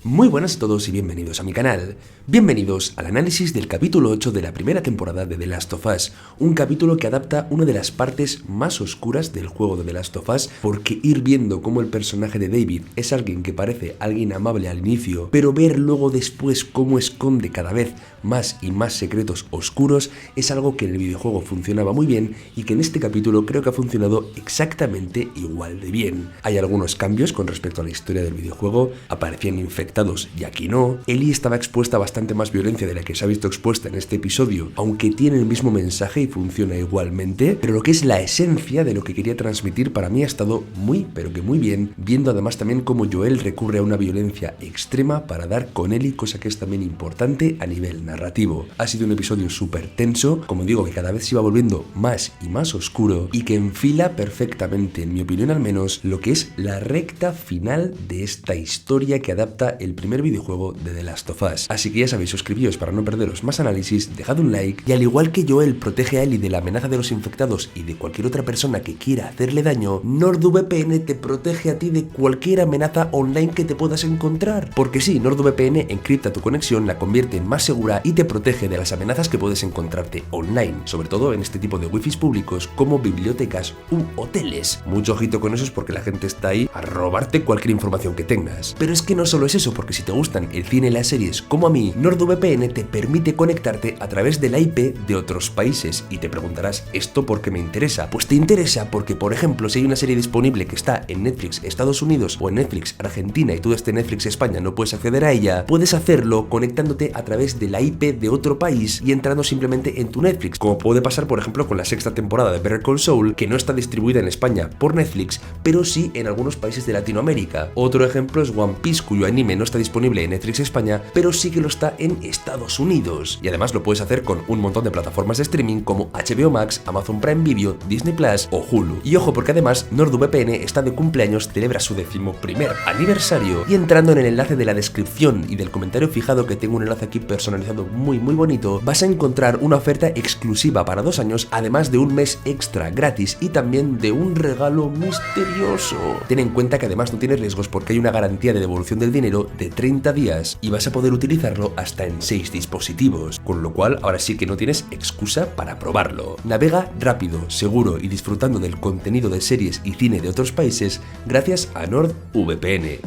Muy buenas a todos y bienvenidos a mi canal. Bienvenidos al análisis del capítulo 8 de la primera temporada de The Last of Us, un capítulo que adapta una de las partes más oscuras del juego de The Last of Us, porque ir viendo cómo el personaje de David es alguien que parece alguien amable al inicio, pero ver luego después cómo esconde cada vez más y más secretos oscuros es algo que en el videojuego funcionaba muy bien y que en este capítulo creo que ha funcionado exactamente igual de bien. Hay algunos cambios con respecto a la historia del videojuego, aparecían infectados y aquí no. Ellie estaba expuesta a bastante más violencia de la que se ha visto expuesta en este episodio, aunque tiene el mismo mensaje y funciona igualmente, pero lo que es la esencia de lo que quería transmitir para mí ha estado muy, pero que muy bien, viendo además también cómo Joel recurre a una violencia extrema para dar con Ellie, cosa que es también importante a nivel narrativo. Ha sido un episodio súper tenso, como digo, que cada vez se iba volviendo más y más oscuro y que enfila perfectamente, en mi opinión al menos, lo que es la recta final de esta historia que adapta el primer videojuego de The Last of Us. Así que ya sabéis, suscribíos para no perderos más análisis, dejad un like y al igual que Joel protege a Ellie de la amenaza de los infectados y de cualquier otra persona que quiera hacerle daño, NordVPN te protege a ti de cualquier amenaza online que te puedas encontrar. Porque sí, NordVPN encripta tu conexión, la convierte en más segura y te protege de las amenazas que puedes encontrarte online, sobre todo en este tipo de wifis públicos como bibliotecas u hoteles. Mucho ojito con eso, es porque la gente está ahí a robarte cualquier información que tengas. Pero es que no solo es eso, porque si te gustan el cine y las series como a mí, NordVPN te permite conectarte a través de la IP de otros países. Y te preguntarás, ¿esto por qué me interesa? Pues te interesa porque, por ejemplo, si hay una serie disponible que está en Netflix Estados Unidos o en Netflix Argentina y tú desde Netflix España no puedes acceder a ella, puedes hacerlo conectándote a través de la IP de otro país y entrando simplemente en tu Netflix, como puede pasar por ejemplo con la sexta temporada de Better Call Saul, que no está distribuida en España por Netflix, pero sí en algunos países de Latinoamérica. Otro ejemplo es One Piece, cuyo anime no está disponible en Netflix España, pero sí que lo está en Estados Unidos. Y además lo puedes hacer con un montón de plataformas de streaming como HBO Max, Amazon Prime Video, Disney Plus o Hulu. Y ojo, porque además NordVPN está de cumpleaños, celebra su 11º aniversario, y entrando en el enlace de la descripción y del comentario fijado, que tengo un enlace aquí personalizado muy bonito, vas a encontrar una oferta exclusiva para 2 años, además de un mes extra gratis y también de un regalo misterioso. Ten en cuenta que además no tienes riesgos porque hay una garantía de devolución del dinero de 30 días y vas a poder utilizarlo hasta en 6 dispositivos, con lo cual ahora sí que no tienes excusa para probarlo. Navega rápido, seguro y disfrutando del contenido de series y cine de otros países gracias a NordVPN.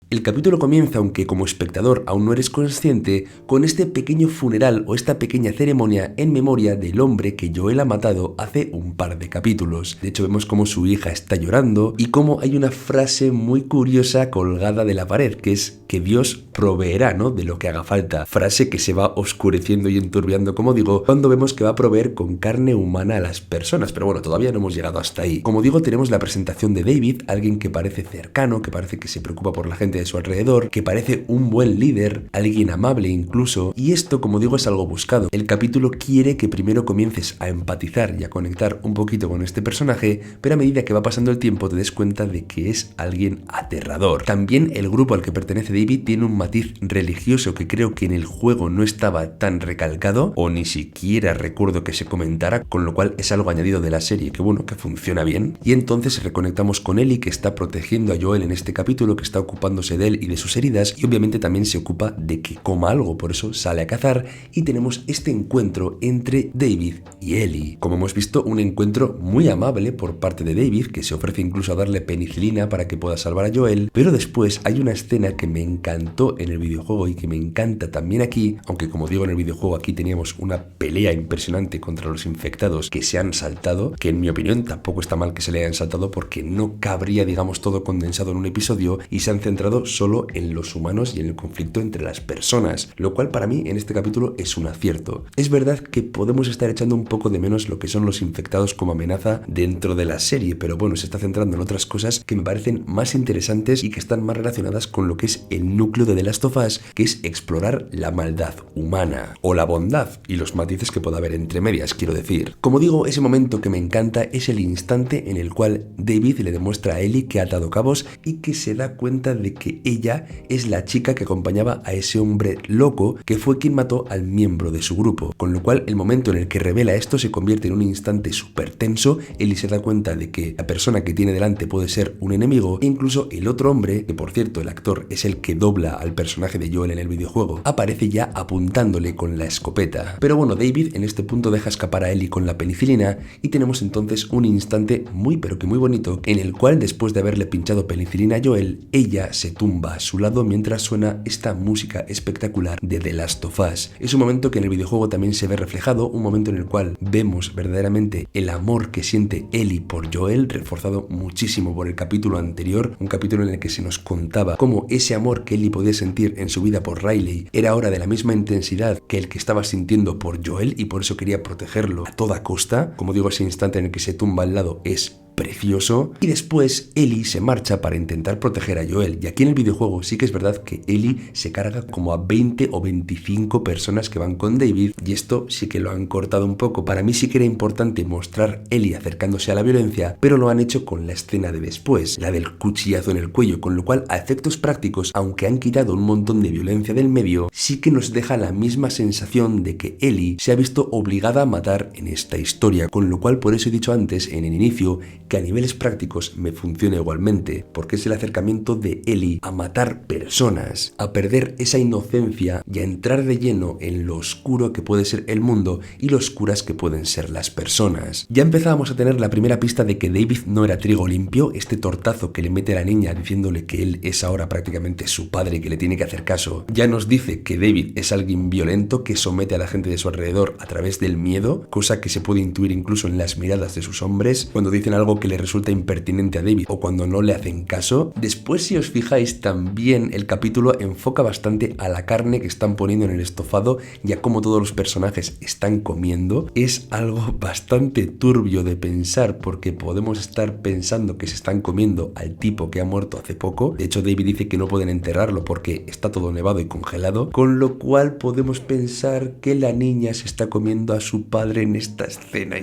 El capítulo comienza, aunque como espectador aún no eres consciente, con este pequeño funeral o esta pequeña ceremonia en memoria del hombre que Joel ha matado hace un par de capítulos. De hecho, vemos cómo su hija está llorando y cómo hay una frase muy curiosa colgada de la pared, que es que Dios proveerá, ¿no?, de lo que haga falta. Frase que se va oscureciendo y enturbiando, como digo, cuando vemos que va a proveer con carne humana a las personas. Pero bueno, todavía no hemos llegado hasta ahí. Como digo, tenemos la presentación de David, alguien que parece cercano, que parece que se preocupa por la gente de su alrededor, que parece un buen líder, alguien amable incluso, y esto, como digo, es algo buscado. El capítulo quiere que primero comiences a empatizar y a conectar un poquito con este personaje, pero a medida que va pasando el tiempo te des cuenta de que es alguien aterrador. También el grupo al que pertenece David tiene un matiz religioso que creo que en el juego no estaba tan recalcado, o ni siquiera recuerdo que se comentara, con lo cual es algo añadido de la serie que bueno, que funciona bien. Y entonces reconectamos con Ellie, que está protegiendo a Joel en este capítulo, que está ocupándose de él y de sus heridas, y obviamente también se ocupa de que coma algo, por eso sale a cazar y tenemos este encuentro entre David y Ellie. Como hemos visto, un encuentro muy amable por parte de David, que se ofrece incluso a darle penicilina para que pueda salvar a Joel, pero después hay una escena que me encantó en el videojuego y que me encanta también aquí, aunque como digo, en el videojuego aquí teníamos una pelea impresionante contra los infectados que se han saltado, que en mi opinión tampoco está mal que se le hayan saltado porque no cabría, digamos, todo condensado en un episodio y se han centrado solo en los humanos y en el conflicto entre las personas, lo cual para mí en este capítulo es un acierto. Es verdad que podemos estar echando un poco de menos lo que son los infectados como amenaza dentro de la serie, pero bueno, se está centrando en otras cosas que me parecen más interesantes y que están más relacionadas con lo que es el núcleo de The Last of Us, que es explorar la maldad humana o la bondad y los matices que pueda haber entre medias, quiero decir. Como digo, ese momento que me encanta es el instante en el cual David le demuestra a Ellie que ha atado cabos y que se da cuenta de que que ella es la chica que acompañaba a ese hombre loco que fue quien mató al miembro de su grupo, con lo cual el momento en el que revela esto se convierte en un instante súper tenso. Ellie se da cuenta de que la persona que tiene delante puede ser un enemigo e incluso el otro hombre, que por cierto el actor es el que dobla al personaje de Joel en el videojuego, aparece ya apuntándole con la escopeta. Pero bueno, David en este punto deja escapar a Ellie con la penicilina y tenemos entonces un instante muy pero que muy bonito en el cual, después de haberle pinchado penicilina a Joel, ella se tumba a su lado mientras suena esta música espectacular de The Last of Us. Es un momento que en el videojuego también se ve reflejado, un momento en el cual vemos verdaderamente el amor que siente Ellie por Joel, reforzado muchísimo por el capítulo anterior, un capítulo en el que se nos contaba cómo ese amor que Ellie podía sentir en su vida por Riley era ahora de la misma intensidad que el que estaba sintiendo por Joel y por eso quería protegerlo a toda costa. Como digo, ese instante en el que se tumba al lado es precioso. Y después Ellie se marcha para intentar proteger a Joel, y aquí en el videojuego sí que es verdad que Ellie se carga como a 20 o 25 personas que van con David, y esto sí que lo han cortado un poco. Para mí sí que era importante mostrar Ellie acercándose a la violencia, pero lo han hecho con la escena de después, la del cuchillazo en el cuello, con lo cual a efectos prácticos, aunque han quitado un montón de violencia del medio, sí que nos deja la misma sensación de que Ellie se ha visto obligada a matar en esta historia, con lo cual por eso he dicho antes en el inicio que a niveles prácticos me funciona igualmente, porque es el acercamiento de Ellie a matar personas, a perder esa inocencia y a entrar de lleno en lo oscuro que puede ser el mundo y lo oscuras que pueden ser las personas. Ya empezábamos a tener la primera pista de que David no era trigo limpio, este tortazo que le mete a la niña diciéndole que él es ahora prácticamente su padre y que le tiene que hacer caso. Ya nos dice que David es alguien violento que somete a la gente de su alrededor a través del miedo, cosa que se puede intuir incluso en las miradas de sus hombres cuando dicen algo que le resulta impertinente a David o cuando no le hacen caso. Después, si os fijáis, también el capítulo enfoca bastante a la carne que están poniendo en el estofado y a cómo todos los personajes están comiendo. Es algo bastante turbio de pensar, porque podemos estar pensando que se están comiendo al tipo que ha muerto hace poco. De hecho, David dice que no pueden enterrarlo porque está todo nevado y congelado, con lo cual podemos pensar que la niña se está comiendo a su padre en esta escena.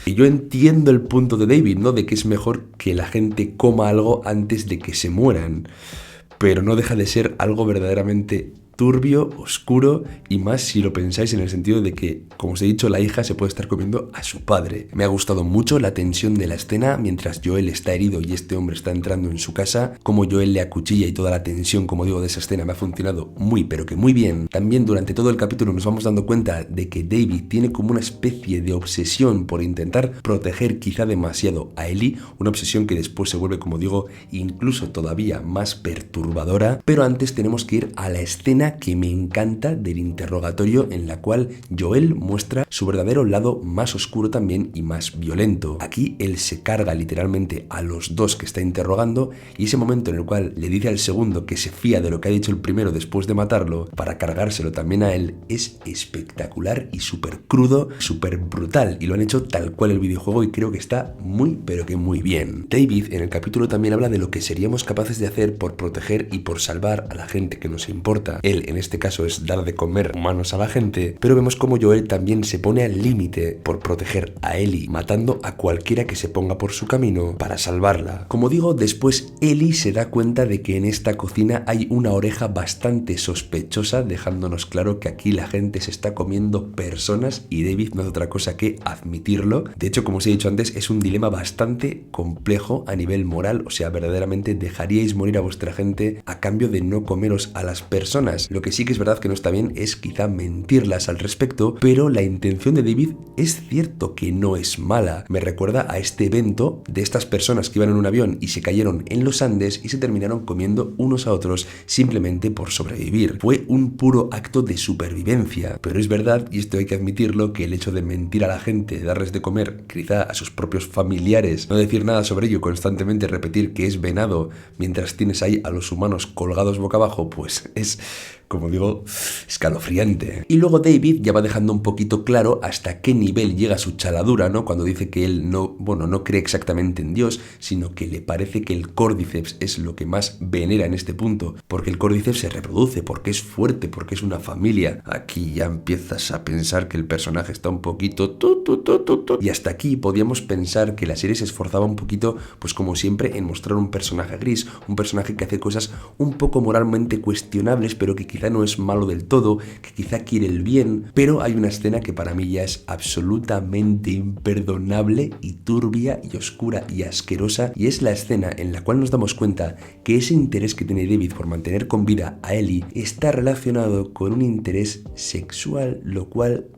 Y yo entiendo el punto de David, ¿no? De que es mejor que la gente coma algo antes de que se mueran, pero no deja de ser algo verdaderamente turbio, oscuro, y más si lo pensáis en el sentido de que, como os he dicho, la hija se puede estar comiendo a su padre. Me ha gustado mucho la tensión de la escena mientras Joel está herido y este hombre está entrando en su casa, como Joel le acuchilla y toda la tensión, como digo, de esa escena me ha funcionado muy pero que muy bien. También durante todo el capítulo nos vamos dando cuenta de que David tiene como una especie de obsesión por intentar proteger quizá demasiado a Ellie, una obsesión que después se vuelve, como digo, incluso todavía más perturbadora. Pero antes tenemos que ir a la escena que me encanta del interrogatorio, en la cual Joel muestra su verdadero lado más oscuro también y más violento. Aquí él se carga literalmente a los dos que está interrogando, y ese momento en el cual le dice al segundo que se fía de lo que ha dicho el primero después de matarlo para cargárselo también a él es espectacular y súper crudo, súper brutal, y lo han hecho tal cual el videojuego y creo que está muy pero que muy bien. David en el capítulo también habla de lo que seríamos capaces de hacer por proteger y por salvar a la gente que nos importa. Él en este caso es dar de comer humanos a la gente, pero vemos como Joel también se pone al límite por proteger a Ellie, matando a cualquiera que se ponga por su camino para salvarla. Como digo, después Ellie se da cuenta de que en esta cocina hay una oreja bastante sospechosa, dejándonos claro que aquí la gente se está comiendo personas y David no hace otra cosa que admitirlo. De hecho, como os he dicho antes, es un dilema bastante complejo a nivel moral, o sea, verdaderamente dejaríais morir a vuestra gente a cambio de no comeros a las personas. Lo que sí que es verdad que no está bien es quizá mentirlas al respecto, pero la intención de David es cierto que no es mala. Me recuerda a este evento de estas personas que iban en un avión y se cayeron en los Andes y se terminaron comiendo unos a otros simplemente por sobrevivir. Fue un puro acto de supervivencia, pero es verdad, y esto hay que admitirlo, que el hecho de mentir a la gente, de darles de comer quizá a sus propios familiares, no decir nada sobre ello, constantemente repetir que es venado mientras tienes ahí a los humanos colgados boca abajo, pues es como digo, escalofriante. Y luego David ya va dejando un poquito claro hasta qué nivel llega su chaladura, ¿no? Cuando dice que él no cree exactamente en Dios, sino que le parece que el Cordyceps es lo que más venera en este punto, porque el Cordyceps se reproduce, porque es fuerte, porque es una familia. Aquí ya empiezas a pensar que el personaje está un poquito y hasta aquí podíamos pensar que la serie se esforzaba un poquito, pues como siempre, en mostrar un personaje gris, un personaje que hace cosas un poco moralmente cuestionables, pero que quizá no es malo del todo, que quizá quiere el bien. Pero hay una escena que para mí ya es absolutamente imperdonable y turbia y oscura y asquerosa, y es la escena en la cual nos damos cuenta que ese interés que tiene David por mantener con vida a Ellie está relacionado con un interés sexual, lo cual...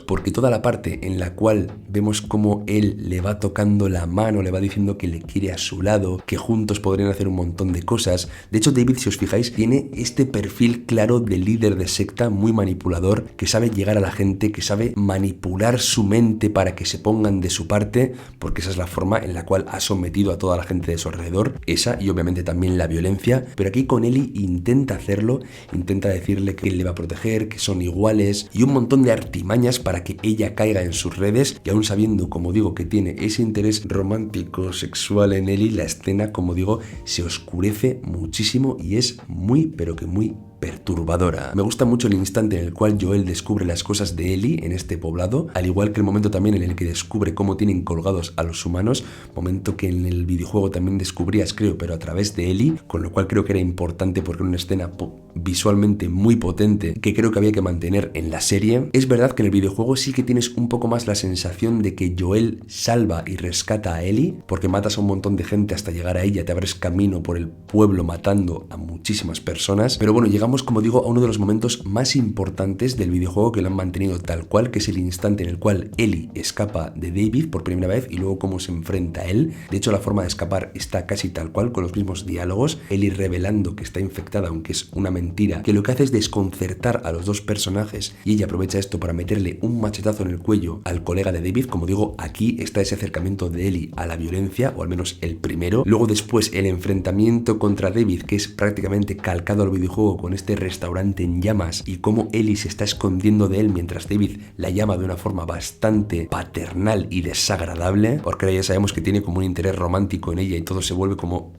Porque toda la parte en la cual vemos cómo él le va tocando la mano, le va diciendo que le quiere a su lado, que juntos podrían hacer un montón de cosas. De hecho, David, si os fijáis, tiene este perfil claro de líder de secta, muy manipulador, que sabe llegar a la gente, que sabe manipular su mente para que se pongan de su parte, porque esa es la forma en la cual ha sometido a toda la gente de su alrededor. Esa y obviamente también la violencia. Pero aquí con Ellie intenta hacerlo, intenta decirle que él le va a proteger, que son iguales y un montón de artimañas para que ella caiga en sus redes, y aún sabiendo, como digo, que tiene ese interés romántico sexual en Ellie, la escena, como digo, se oscurece muchísimo y es muy, pero que muy perturbadora. Me gusta mucho el instante en el cual Joel descubre las cosas de Ellie en este poblado, al igual que el momento también en el que descubre cómo tienen colgados a los humanos, momento que en el videojuego también descubrías, creo, pero a través de Ellie, con lo cual creo que era importante porque era una escena visualmente muy potente que creo que había que mantener en la serie. Es verdad que en el videojuego sí que tienes un poco más la sensación de que Joel salva y rescata a Ellie, porque matas a un montón de gente hasta llegar a ella, te abres camino por el pueblo matando a muchísimas personas, pero bueno, llegamos, como digo, a uno de los momentos más importantes del videojuego que lo han mantenido tal cual, que es el instante en el cual Ellie escapa de David por primera vez y luego cómo se enfrenta a él. De hecho, la forma de escapar está casi tal cual, con los mismos diálogos, Ellie revelando que está infectada, aunque es una mentira, que lo que hace es desconcertar a los dos personajes, y ella aprovecha esto para meterle un machetazo en el cuello al colega de David. Como digo, aquí está ese acercamiento de Ellie a la violencia, o al menos el primero. Luego después el enfrentamiento contra David, que es prácticamente calcado al videojuego, con este restaurante en llamas y cómo Ellie se está escondiendo de él mientras David la llama de una forma bastante paternal y desagradable, porque ahora ya sabemos que tiene como un interés romántico en ella y todo se vuelve como...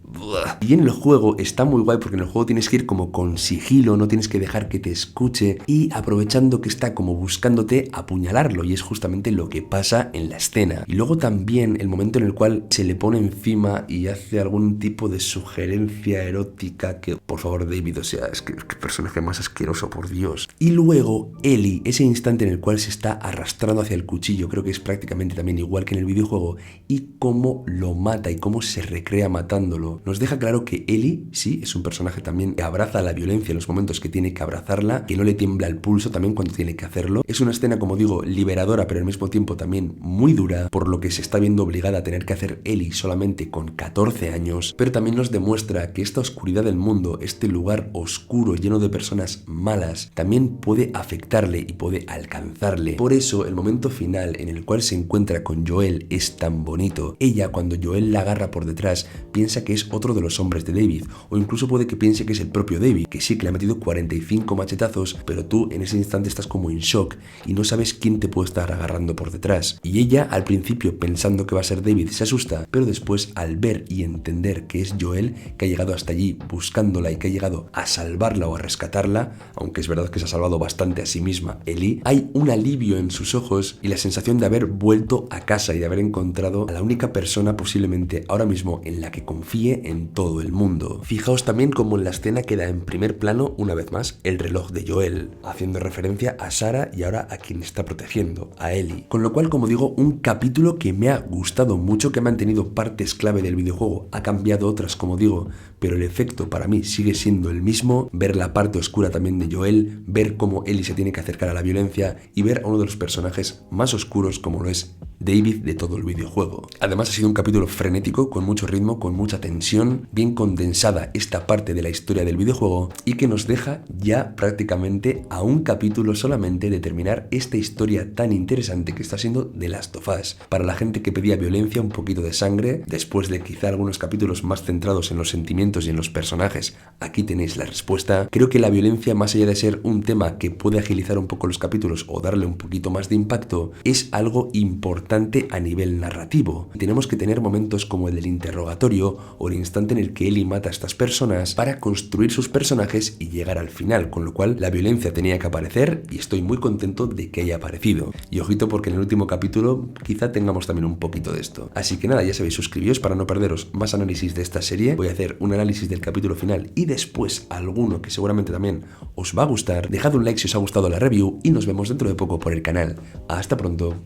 Y en el juego está muy guay porque en el juego tienes que ir como con sigilo, no tienes que dejar que te escuche, y aprovechando que está como buscándote, apuñalarlo, y es justamente lo que pasa en la escena. Y luego también el momento en el cual se le pone encima y hace algún tipo de sugerencia erótica que, por favor, David, o sea, es que qué personaje más asqueroso, por Dios. Y luego Ellie, ese instante en el cual se está arrastrando hacia el cuchillo, creo que es prácticamente también igual que en el videojuego, y cómo lo mata y cómo se recrea matándolo, nos deja claro que Ellie, sí, es un personaje también que abraza la violencia en los momentos que tiene que abrazarla, que no le tiembla el pulso también cuando tiene que hacerlo. Es una escena, como digo, liberadora, pero al mismo tiempo también muy dura, por lo que se está viendo obligada a tener que hacer Ellie solamente con 14 años, pero también nos demuestra que esta oscuridad del mundo, este lugar oscuro lleno de personas malas, también puede afectarle y puede alcanzarle. Por eso el momento final en el cual se encuentra con Joel es tan bonito. Ella, cuando Joel la agarra por detrás, piensa que es otro de los hombres de David, o incluso puede que piense que es el propio David, que sí, que le ha metido 45 machetazos, pero tú en ese instante estás como en shock y no sabes quién te puede estar agarrando por detrás. Y ella, al principio pensando que va a ser David, se asusta, pero después, al ver y entender que es Joel, que ha llegado hasta allí buscándola y que ha llegado a salvarla o a rescatarla, aunque es verdad que se ha salvado bastante a sí misma Ellie, hay un alivio en sus ojos y la sensación de haber vuelto a casa y de haber encontrado a la única persona posiblemente ahora mismo en la que confíe en todo el mundo. Fijaos también cómo en la escena queda en primer plano, una vez más, el reloj de Joel, haciendo referencia a Sarah y ahora a quien está protegiendo, a Ellie. Con lo cual, como digo, un capítulo que me ha gustado mucho, que ha mantenido partes clave del videojuego, ha cambiado otras, como digo, pero el efecto para mí sigue siendo el mismo. Ver la parte oscura también de Joel, ver cómo Ellie se tiene que acercar a la violencia y ver a uno de los personajes más oscuros como lo es David de todo el videojuego. Además ha sido un capítulo frenético, con mucho ritmo, con mucha tensión, extensión, bien condensada esta parte de la historia del videojuego y que nos deja ya prácticamente a un capítulo solamente de terminar esta historia tan interesante que está siendo The Last of Us. Para la gente que pedía violencia, un poquito de sangre, después de quizá algunos capítulos más centrados en los sentimientos y en los personajes, aquí tenéis la respuesta. Creo que la violencia, más allá de ser un tema que puede agilizar un poco los capítulos o darle un poquito más de impacto, es algo importante a nivel narrativo. Tenemos que tener momentos como el del interrogatorio o el instante en el que Ellie mata a estas personas para construir sus personajes y llegar al final, con lo cual la violencia tenía que aparecer y estoy muy contento de que haya aparecido. Y ojito porque en el último capítulo quizá tengamos también un poquito de esto. Así que nada, ya sabéis, suscribíos para no perderos más análisis de esta serie. Voy a hacer un análisis del capítulo final y después alguno que seguramente también os va a gustar. Dejad un like si os ha gustado la review y nos vemos dentro de poco por el canal. Hasta pronto.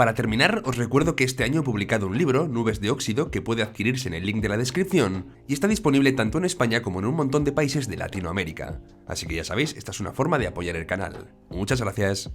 Para terminar, os recuerdo que este año he publicado un libro, Nubes de Óxido, que puede adquirirse en el link de la descripción y está disponible tanto en España como en un montón de países de Latinoamérica. Así que ya sabéis, esta es una forma de apoyar el canal. Muchas gracias.